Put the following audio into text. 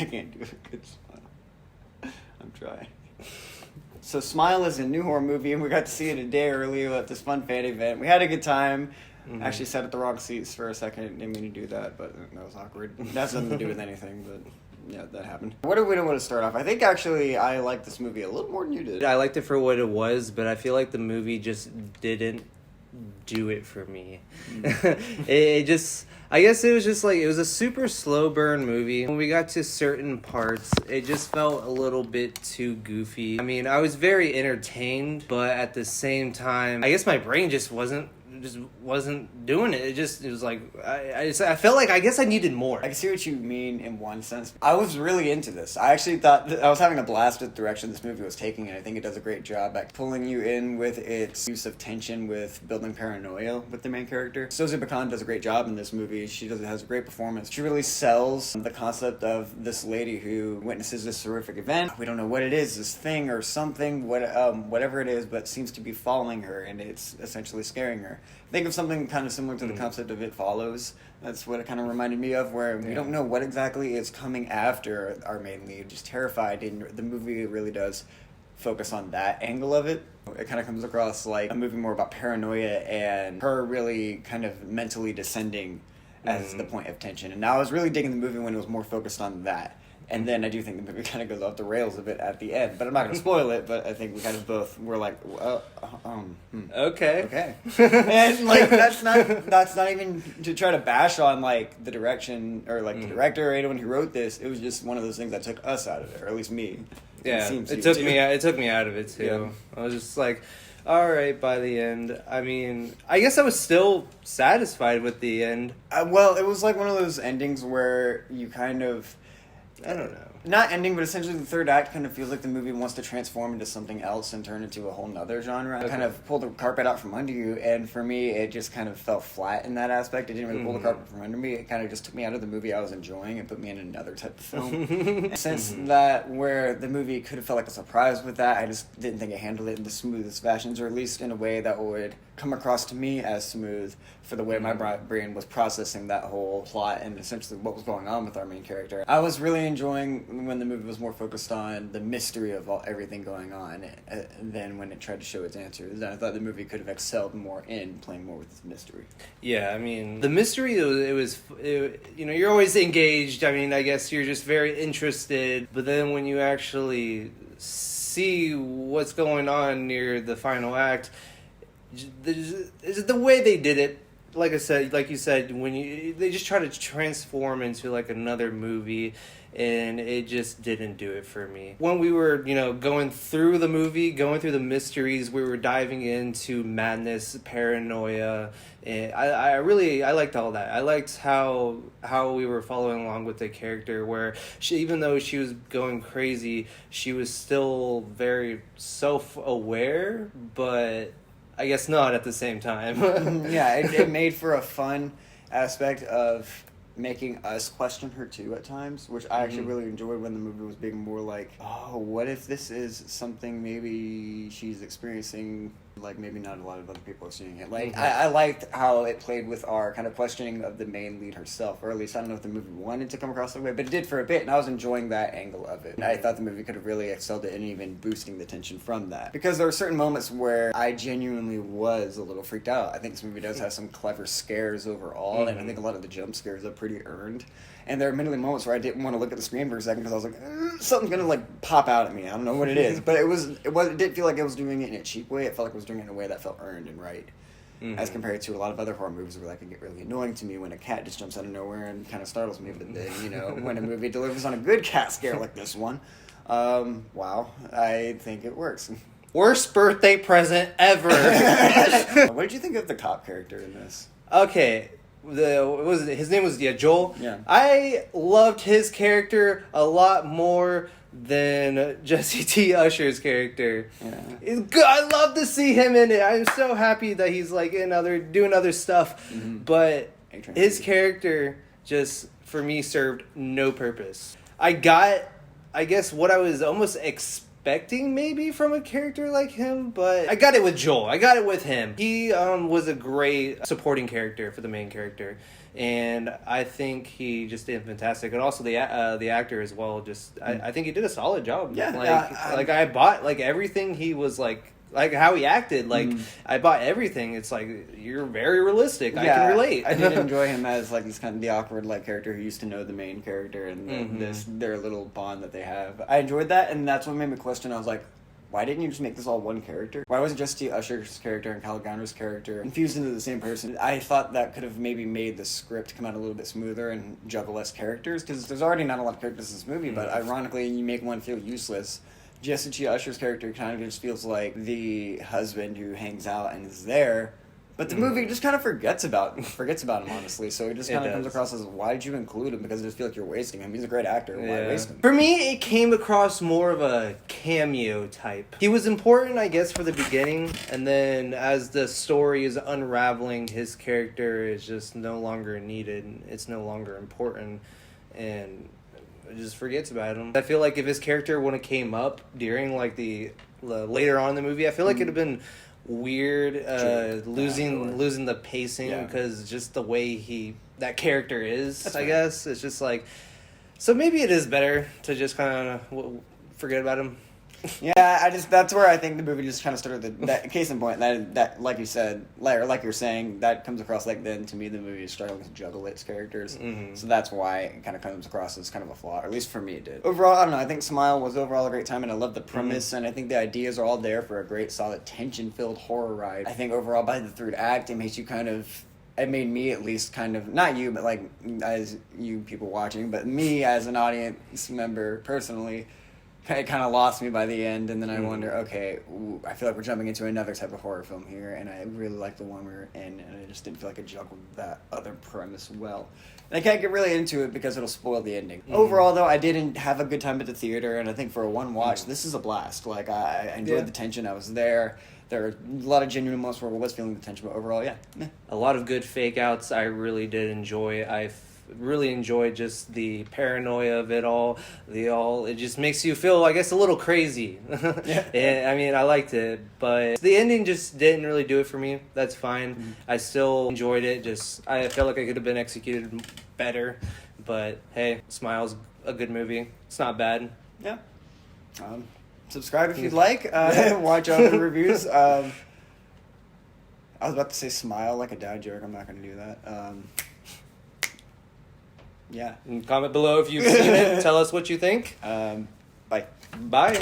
I can't do a good Smile. I'm trying. So Smile is a new horror movie, and we got to see it a day early at this fun fan event. We had a good time. Actually sat at the wrong seats for a second. Didn't mean to do that, but that was awkward. That has nothing to do with anything, but yeah, that happened. What do we want to start off? I think actually I liked this movie a little more than you did. I liked it for what it was, but I feel like the movie just didn't do it for me. It just... I guess it was just like, it was a super slow burn movie. When we got to certain parts, it just felt a little bit too goofy. I mean, I was very entertained, but at the same time, I guess my brain just wasn't doing it. It was like, I felt like I guess I needed more. I can see what you mean in one sense. I was really into this. I actually thought that I was having a blast with the direction this movie was taking, and I think it does a great job at pulling you in with its use of tension with building paranoia with the main character. Sophie Bacon does a great job in this movie. Has a great performance. She really sells the concept of this lady who witnesses this horrific event. We don't know what it is, this thing or something, whatever it is, but seems to be following her, and it's essentially scaring her. Think of something kind of similar to the concept of It Follows. That's what it kind of reminded me of, where we don't know what exactly is coming after our main lead, just terrified, and the movie really does focus on that angle of it. It kind of comes across like a movie more about paranoia and her really kind of mentally descending as the point of tension. And I was really digging the movie when it was more focused on that. And then I do think the movie kind of goes off the rails a bit at the end. But I'm not going to spoil it, but I think we kind of both were like, Okay. And like that's not even to try to bash on like the direction or like the director or anyone who wrote this. It was just one of those things that took us out of it, or at least me. Yeah, it took me out of it too. Yeah. I was just like, all right, by the end. I mean, I guess I was still satisfied with the end. Well, it was like one of those endings where you kind of... I don't know. Not ending, but essentially the third act kind of feels like the movie wants to transform into something else and turn into a whole nother genre. Okay. Kind of pull the carpet out from under you, and for me, it just kind of fell flat in that aspect. It didn't really pull the carpet from under me. It kind of just took me out of the movie I was enjoying and put me in another type of film. Since that, where the movie could have felt like a surprise with that, I just didn't think it handled it in the smoothest fashions, or at least in a way that would come across to me as smooth for the way my brain was processing that whole plot and essentially what was going on with our main character. I was really enjoying when the movie was more focused on the mystery of everything going on than when it tried to show its answers. And I thought the movie could have excelled more in playing more with this mystery. Yeah, I mean, the mystery, it was you're always engaged. I mean, I guess you're just very interested. But then when you actually see what's going on near the final act, the way they did it, like you said, they just try to transform into like another movie, and it just didn't do it for me. When we were, going through the movie, going through the mysteries, we were diving into madness, paranoia, and I liked all that. I liked how we were following along with the character, where she, even though she was going crazy, she was still very self-aware, but I guess not at the same time. Yeah, it made for a fun aspect of making us question her too at times, which I actually really enjoyed when the movie was being more like, oh, what if this is something maybe she's experiencing, like maybe not a lot of other people are seeing it. Like, I liked how it played with our kind of questioning of the main lead herself, or at least I don't know if the movie wanted to come across that way, but it did for a bit, and I was enjoying that angle of it. And I thought the movie could have really excelled it in even boosting the tension from that. Because there were certain moments where I genuinely was a little freaked out. I think this movie does have some clever scares overall, and I think a lot of the jump scares are pretty earned. And there are many moments where I didn't want to look at the screen for a second because I was like, something's gonna like pop out at me. I don't know what it is, but it didn't feel like it was doing it in a cheap way. It felt like it was doing it in a way that felt earned and right, as compared to a lot of other horror movies where that can get really annoying to me when a cat just jumps out of nowhere and kind of startles me. But then when a movie delivers on a good cat scare like this one, wow, I think it works. Worst birthday present ever. What did you think of the cop character in this? Okay. His name was Joel. Yeah. I loved his character a lot more than Jesse T. Usher's character. Yeah. It's good. I love to see him in it. I'm so happy that he's like doing other stuff. But his character just for me served no purpose. I guess what I was almost expecting maybe from a character like him, but I got it with Joel. I got it with him. He was a great supporting character for the main character. and I think he just did fantastic. And also the actor as well. Just I think he did a solid job. Yeah, like I bought like everything he was like how he acted. Like I bought everything. It's like you're very realistic. I can relate. I did enjoy him as like this kind of the awkward like character who used to know the main character and their little bond that they have. I enjoyed that, and that's what made me question. I was like, why didn't you just make this all one character? Why wasn't just T. Usher's character and Kyle Gowner's character infused into the same person? I thought that could have maybe made the script come out a little bit smoother and juggle less characters, because there's already not a lot of characters in this movie, but ironically, you make one feel useless. Jesse T. Usher's character kind of just feels like the husband who hangs out and is there, but the movie just kind of forgets about him, honestly. So it just kind of comes across as, why did you include him? Because I just feel like you're wasting him. He's a great actor. Why waste him? For me, it came across more of a cameo type. He was important, I guess, for the beginning, and then as the story is unraveling, his character is just no longer needed. It's no longer important, and it just forgets about him. I feel like if his character would have came up during like the later on in the movie, I feel like it'd have been weird losing the pacing, because just the way that character is, I guess it's just like, so maybe it is better to just kind of forget about him. Yeah, that's where I think the movie just kind of started. That case in point, that like you said, like you're saying, that comes across like then to me the movie is struggling to juggle its characters, so that's why it kind of comes across as kind of a flaw, or at least for me it did. Overall, I don't know. I think Smile was overall a great time, and I love the premise, and I think the ideas are all there for a great, solid, tension-filled horror ride. I think overall by the third act, it makes you kind of. It made me at least kind of, not you, but like as you people watching, but me as an audience member personally. It kind of lost me by the end, and then I wonder, okay, I feel like we're jumping into another type of horror film here, and I really like the one we were in, and I just didn't feel like it juggled that other premise well. And I can't get really into it because it'll spoil the ending. Overall, though, I didn't have a good time at the theater, and I think for a one watch, this is a blast. Like, I enjoyed the tension. I was there. There are a lot of genuine moments where I was feeling the tension, but overall, a lot of good fake outs. I really did enjoy. I really enjoyed just the paranoia of it all. It just makes you feel, I guess, a little crazy. And I mean, I liked it, but the ending just didn't really do it for me. That's fine. I still enjoyed it. Just I felt like it could have been executed better. But hey, Smile's a good movie. It's not bad. Yeah. Subscribe if you'd like. Watch other reviews. I was about to say smile like a dad joke. I'm not going to do that. Yeah. And comment below if you've seen it. Tell us what you think. Bye. Bye.